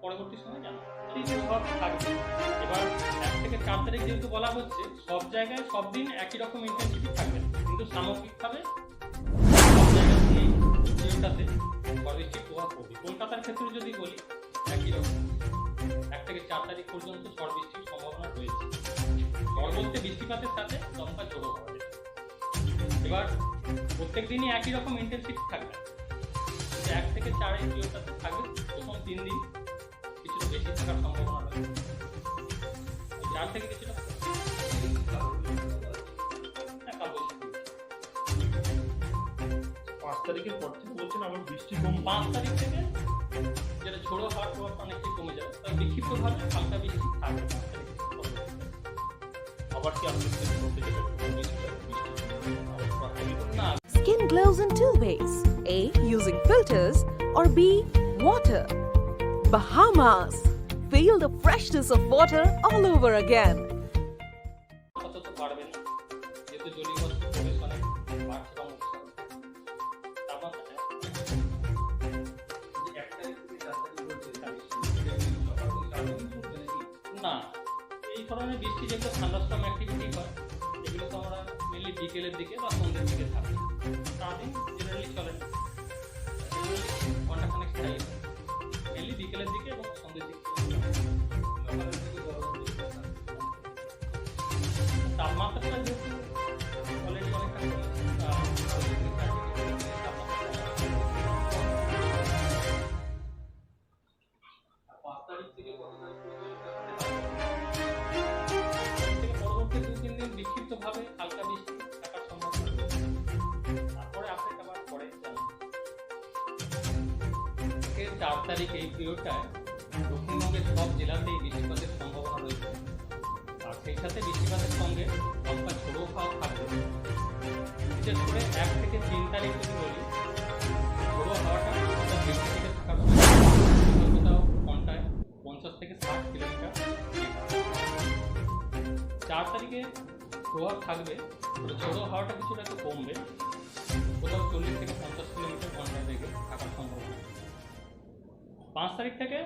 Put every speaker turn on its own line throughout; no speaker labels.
পরবর্তী সময় জানা সেই প্রভাব থাকবে। এবার 1 থেকে 4 তারিখ যেহেতু বলা হচ্ছে, সব জায়গায় সব দিন একই রকম ইন্টেন্সিটি থাকবে না, কিন্তু সামগ্রিকভাবে সব জায়গায় এই পিরিয়ডটাতে ঝড় বৃষ্টির প্রভাব পড়বে। কলকাতার ক্ষেত্রে যদি বলি, একই রকম 1 থেকে 4 তারিখ পর্যন্ত ঝড় বৃষ্টির সম্ভাবনা রয়েছে। ঝড় বলতে বৃষ্টিপাতের সাথে দমকা ঝোড়ো হওয়া যায়। এবার প্রত্যেক দিনই একই রকম ইন্টেন্সিটি থাকবে, 1 থেকে 4 এই পিরিয়ডটাতে থাকবে। প্রথম 3 দিন কিছুটা বেশি থাকার সম্ভাবনা রয়েছে, 4 থেকে কিছুটা
5 তারিখের পর থেকে বলছেন আবার বৃষ্টি কম।
5 তারিখ থেকে যেটা ঝোড়ো হওয়ার প্রভাবটা অনেকটাই কমে যাবে, তবে বিক্ষিপ্তভাবে হালকা বৃষ্টি থাকবে। 5 তারিখ
আবার কি আপনি বলতে গেলে
না,
Skin glows in two ways: A, using filters, or B, water. Bahamas. Feel the freshness of water all over again.
আপাতত বাড়বে না, যেহেতু জলীয় বস্তুর পরিমাণ অনেক বাড়ছে বা মুখছে। তাপমাত্রাটা না, এই ধরনের বৃষ্টি যেগুলো থান্ডারস্টর্ম অ্যাক্টিভিটি হয়, এগুলো তো আমরা মেনলি বিকেলের দিকে বা সন্ধ্যের দিকে থাকি। সারাদিন জেনারেলি চলে না, ঘন্টাখানেক স্থায়ী হয়, মেনলি বিকেলের দিকে এবং সন্ধ্যের দিকে। তাপমাত্রাটা যেহেতু অলরেডি অনেকটা কমেছে, 5 তারিখ থেকে পরবর্তী 2-3 দিন বিক্ষিপ্তভাবে হালকা বৃষ্টি থাকার সম্ভাবনা রয়েছে। তারপরে আপডেট আবার পরে জানাবো। 4 তারিখ এই পিরিয়ডটায় দক্ষিণবঙ্গের সব জেলাতেই বৃষ্টিপাতের সম্ভাবনা রয়েছে, আর সেই সাথে বৃষ্টিপাতের সঙ্গে দমকা ঝোড়ো হাওয়া থাকবে। বিশেষ করে 1 থেকে 3 তারিখ যদি বলি, ঝোড়ো হাওয়াটা বেশি থেকে থাকার কোথাও ঘন্টায় 50 থেকে 60 কিলোমিটার। 4 তারিখে প্রভাব থাকবে, ঝোড়ো হাওয়াটা কিছুটা একটু কমবে, কোথাও 40 থেকে 50 কিলোমিটার ঘন্টায় বেগে থাকার সম্ভাবনা। 5 তারিখ থেকে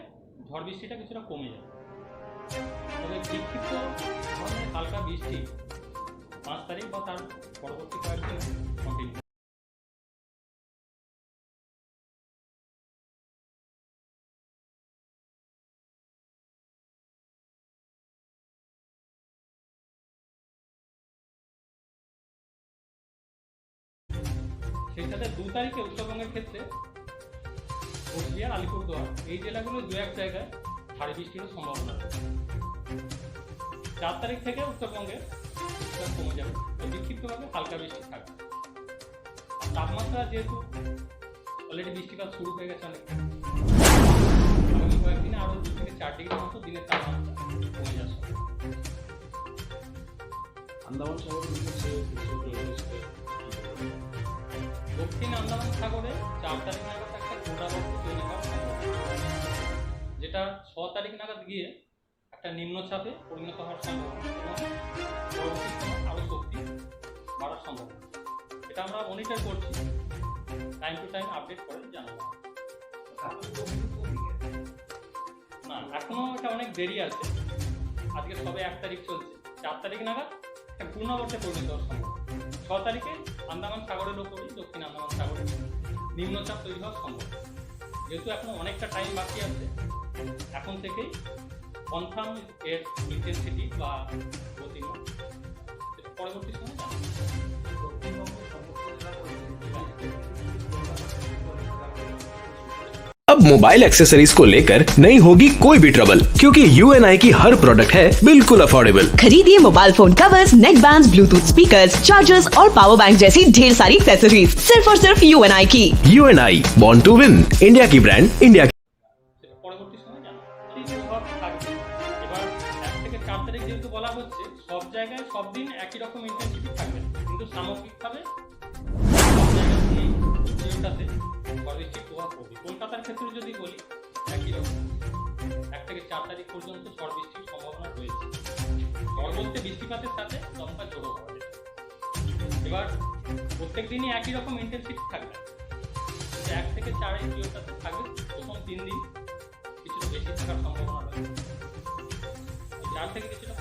ঝড় বৃষ্টিটা কিছুটা কমে যাবে, তবে বিক্ষিপ্ত ধরনের হালকা বৃষ্টি 5 তারিখ বা তার পরবর্তী কয়েকদিন কন্টিনিউ। সেই সাথে 2 তারিখে উত্তরবঙ্গের ক্ষেত্রে কোচবিহার, আলিপুরদুয়ার এই জেলাগুলো 2-1 জায়গায় ভারী বৃষ্টির সম্ভাবনা রয়েছে। 4 তারিখ থেকে উত্তরবঙ্গে কমে যাবে, বিক্ষিপ্তভাবে হালকা বৃষ্টি থাকবে। তাপমাত্রা যেহেতু অলরেডি বৃষ্টিপাত শুরু হয়ে গেছে অনেক, আগামী কয়েকদিনে আরও 2 থেকে 4 ডিগ্রির মতো দিনের তাপমাত্রা কমে যাচ্ছে।
আন্দামান সাগরে
দক্ষিণ আন্দামান সাগরে 4 তারিখ নাগাদ একটা ঘূর্ণাবর্ত তৈরি হওয়ার সম্ভাবনা, যেটা 6 তারিখ নাগাদ গিয়ে একটা নিম্নচাপে পরিণত হওয়ার সম্ভাবনা এবং পরবর্তী সময় আরও শক্তি বাড়ার সম্ভাবনা। এটা আমরা মনিটর করছি, টাইম টু টাইম আপডেট করে জানাবো। না, এখনো এটা অনেক দেরি আছে, আজকে সবে 1 তারিখ চলছে। 4 তারিখ নাগাদ একটা ঘূর্ণাবর্তে পরিণত হওয়ার সম্ভাবনা। 6 তারিখে আন্দামান সাগরের ওপরই দক্ষিণ আন্দামান সাগরে নিম্নচাপ তৈরি হওয়ার সম্ভব। যেহেতু এখন অনেকটা টাইম বাকি আছে, এখন থেকেই কনফার্ম এর ইন্টেন্সিটি বা গতিমুখ পরবর্তী সময় জানাবো।
अब मोबाइल एक्सेसरीज को लेकर नहीं होगी कोई भी ट्रबल, क्योंकि UNI की हर प्रोडक्ट है बिल्कुल अफोर्डेबल।
खरीदिए मोबाइल फोन कवर्स, नेक बैंड्स, ब्लूटूथ स्पीकर्स, चार्जर्स और पावर बैंक जैसी ढेर सारी एक्सेसरीज सिर्फ और सिर्फ UNI की।
UNI, born to win, India की ब्रांड, इंडिया की।
পরবর্তী সময় জানাবো সেই প্রভাব থাকবে। এবার 1 থেকে 4 তারিখ যেহেতু বলা হচ্ছে, সব জায়গায় সব দিন একই রকম ইন্টেন্সিটি থাকবে, কিন্তু সামগ্রিকভাবে সব জায়গায় এই পিরিয়ডটাতে ঝড় বৃষ্টির প্রভাব পড়বে। কলকাতার ক্ষেত্রে যদি বলি, একই রকম 1 থেকে 4 তারিখ পর্যন্ত ঝড় বৃষ্টির সম্ভাবনা রয়েছে। ঝড় বলতে বৃষ্টিপাতের সাথে দমকা ঝোড়ো হওয়া যায়। এবার প্রত্যেক দিনই একই রকম ইন্টেন্সিটি থাকবে, 1 থেকে 4 এই পিরিয়ডটাতে থাকবে। প্রথম 3 দিন কিছুটা বেশি থাকার থেকে কিছুটা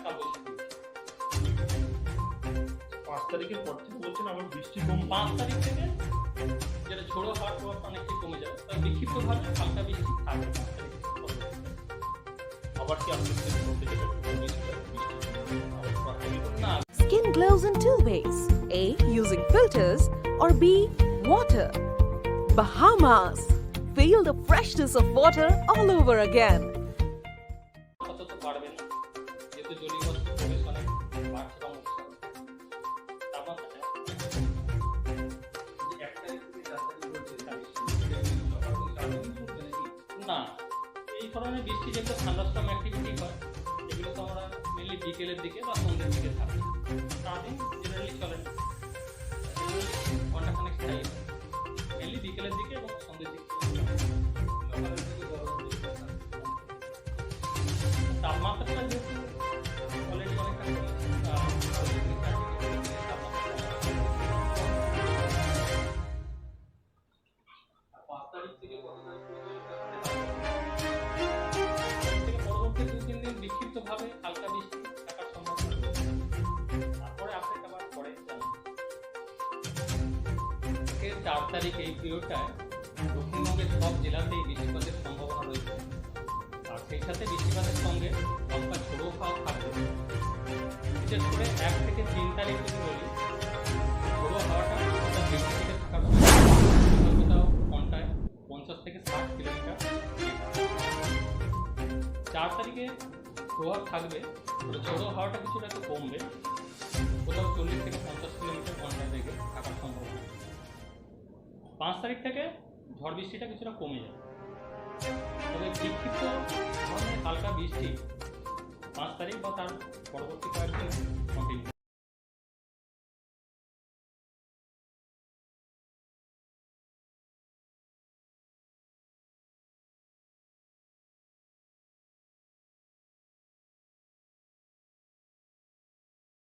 কালবৈশাখী।
5 তারিখের পর থেকে বলছেন আবার বৃষ্টি কম
5 তারিখ থেকে যেটা ঝোড়ো হওয়ার প্রভাবটা অনেকটাই কমে যাবে, তবে বিক্ষিপ্তভাবে হালকা বৃষ্টি থাকবে 5 তারিখের পর থেকে।
আবার কি আপনাদের মধ্যে যেটা বৃষ্টি আবার প্রাথমিক
না,
Skin glows in two ways: A. Using filters, or B. Water. Bahamas. Feel the freshness of water all over again.
আপাতত পারবে না, যেহেতু জলীয় বাষ্প প্রবেশ অনেক বাড়ছে বা মুখছে। তাপমাত্রাটা না, এই ধরনের বৃষ্টি যেগুলো থান্ডারস্টর্ম অ্যাক্টিভিটি হয় এগুলো তো আমরা মেনলি বিকেলের দিকে বা সন্ধ্যের দিকে থাকি, সারাদিন জেনারেলি চলে না, ঘন্টাখানেক স্থায়ী হয়, মেনলি বিকেলের দিকে এবং সন্ধ্যের দিকে। তাপমাত্রাটা যেহেতু অলরেডি অনেকটা কমেছে, পরবর্তী 2-3 দিন বিক্ষিপ্তভাবে হালকা বৃষ্টি থাকার সম্ভাবনা রয়েছে। তারপরে আপডেট আবার পরে জানাবো। 4 তারিখ এই পিরিয়ডটায় দক্ষিণবঙ্গের সব জেলাতেই বৃষ্টিপাতের সম্ভাবনা রয়েছে, আর সেই সাথে বৃষ্টিপাতের সঙ্গে হালকা ঝোড়ো হাওয়া থাকবে। বিশেষ করে 1 থেকে 3 তারিখ যদি বলি, ঝোড়ো হাওয়াটা কিছুটা বেশি থেকে থাকার সম্ভাবনা, কোথাও ঘন্টায় 50 থেকে 60 কিলোমিটার। 4 তারিখে প্রভাব থাকবে, ঝোড়ো হাওয়াটা কিছুটা একটু কমবে, কোথাও 40 থেকে 50 কিলোমিটার ঘন্টায় বেগে থাকার সম্ভাবনা। 5 তারিখ থেকে ঝড় বৃষ্টিটা কিছুটা কমে যাবে, তবে বিক্ষিপ্ত ধরনের হালকা বৃষ্টি 5 তারিখ বা তার পরবর্তী কয়েকদিন কন্টিনিউ।